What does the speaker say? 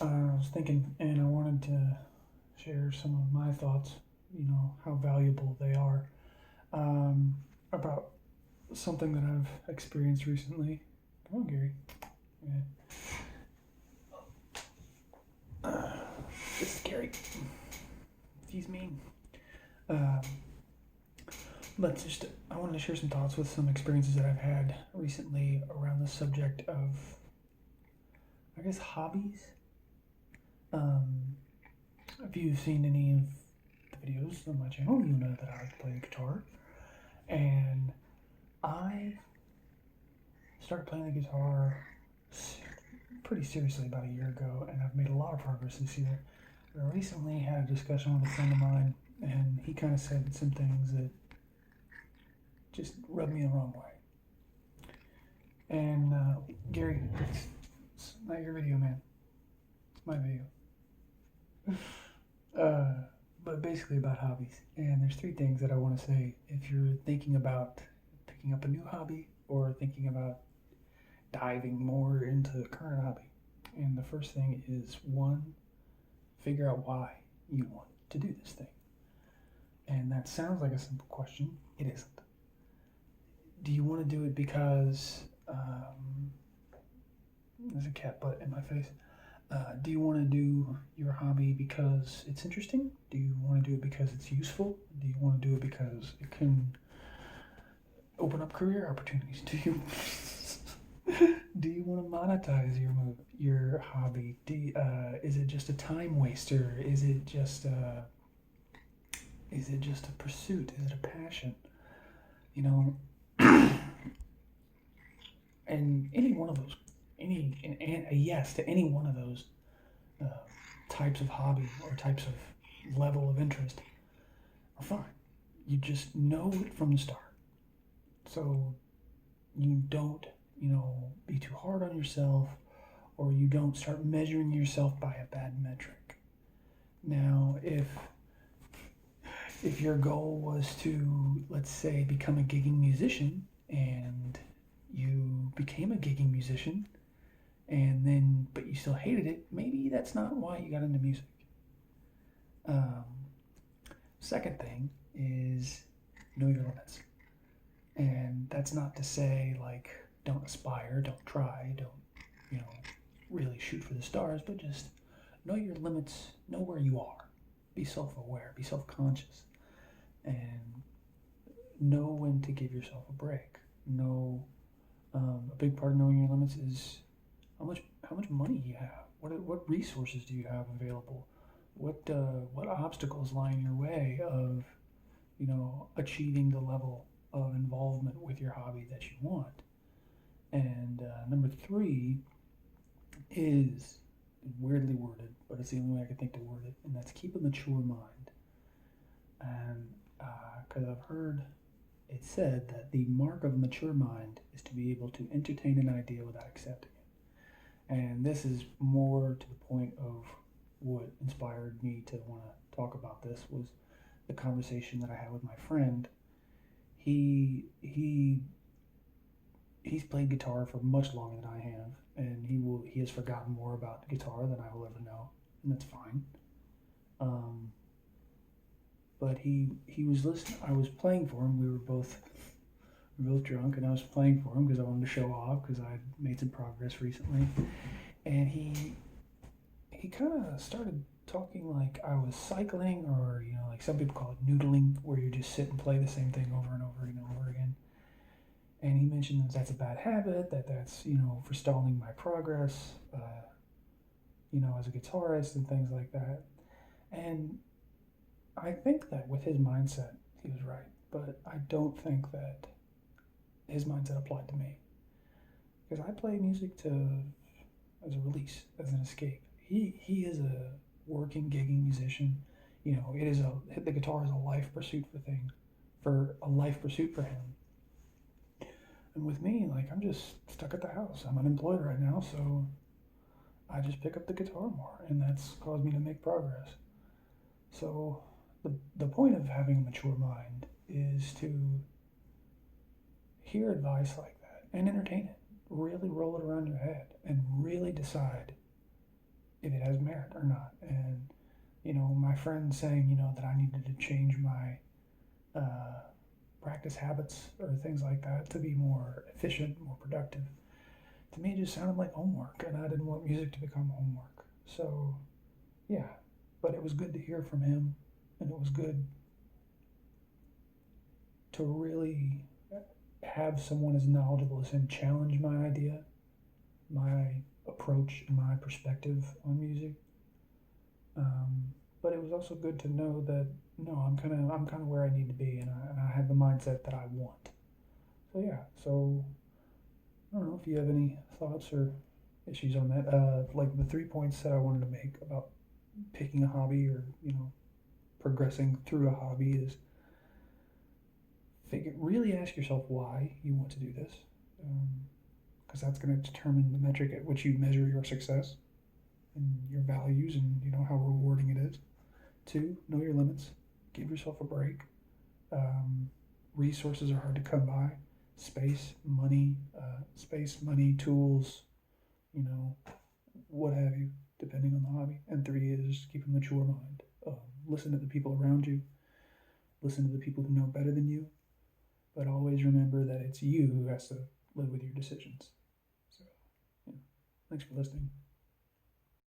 I was thinking, and I wanted to share some of my thoughts, how valuable they are, um, about something that I've experienced recently. Come on, Gary. Yeah. This is Gary. He's mean. Um, I wanted to share some thoughts with some experiences that I've had recently around the subject of, I guess, hobbies. Um, if you've seen any of the videos on my channel, you know that I play the guitar. And I started playing the guitar pretty seriously about a year ago, and I've made a lot of progress this year. I recently had a discussion with a friend of mine, and he kind of said some things that just rubbed me the wrong way. And Gary, it's not your video, man. It's my video. Uh, but basically about hobbies. And there's three things that I want to say if you're thinking about picking up a new hobby or thinking about diving more into the current hobby. And the first thing is one, figure out why you want to do this thing. And that sounds like a simple question. It isn't. Do you want to do it because there's a cat butt in my face? Do you want to do your hobby because it's interesting? Do you want to do it because it's useful? Do you want to do it because it can open up career opportunities? Do you want to monetize your hobby? Is it just a time waster? Is it just a pursuit? Is it a passion? You know, and any one of those, and a yes to any one of those uh, types of hobby or types of level of interest are fine. You just know it from the start, so you don't, be too hard on yourself, or you don't start measuring yourself by a bad metric. Now, if your goal was to, let's say, become a gigging musician, and you became a gigging musician, and then but you still hated it, maybe that's not why you got into music. Um, Second thing is know your limits, and that's not to say like don't aspire, don't try, don't you know really shoot for the stars, but just know your limits, know where you are, be self-aware, be self-conscious, and know when to give yourself a break. Know a big part of knowing your limits is how much money you have. What resources do you have available? What obstacles lie in your way of achieving the level of involvement with your hobby that you want? And number three is weirdly worded, but it's the only way I can think to word it, and that's keep a mature mind. And because I've heard it said that the mark of a mature mind is to be able to entertain an idea without accepting it. And this is more to the point of what inspired me to want to talk about this was the conversation that I had with my friend. He he's played guitar for much longer than I have, and he has forgotten more about guitar than I will ever know, and that's fine. Um, but he was listening. I was playing for him. We were both drunk, and I was playing for him because I wanted to show off because I had made some progress recently, and he kind of started talking like I was cycling, or like some people call it noodling, where you just sit and play the same thing over and over and over again. And he mentioned that that's a bad habit, that's for stalling my progress, as a guitarist and things like that. And I think that with his mindset, he was right, but I don't think that his mindset applied to me because I play music to as a release, as an escape. He is a working, gigging musician. The guitar is a life pursuit for him. And with me, like I'm just stuck at the house. I'm unemployed right now, so I just pick up the guitar more, and that's caused me to make progress. So the point of having a mature mind is to hear advice like that and entertain it. Really roll it around your head and really decide if it has merit or not. And my friend saying that I needed to change my uh, practice habits or things like that to be more efficient, more productive. To me, it just sounded like homework, and I didn't want music to become homework. So yeah, but it was good to hear from him, and it was good to really have someone as knowledgeable as him challenge my idea, my approach, and my perspective on music. Um, but it was also good to know that no, I'm kind of where I need to be, and I have the mindset that I want. So yeah, so I don't know if you have any thoughts or issues on that. Like the 3 points that I wanted to make about picking a hobby or progressing through a hobby is really ask yourself why you want to do this, because that's going to determine the metric at which you measure your success and your values and how rewarding it is. Two, know your limits. Give yourself a break. Um, Resources are hard to come by. Space, money, tools, you know, what have you, depending on the hobby. And three is keep a mature mind. Listen to the people around you. Listen to the people who know better than you. But always remember that it's you who has to live with your decisions. So, yeah. Thanks for listening.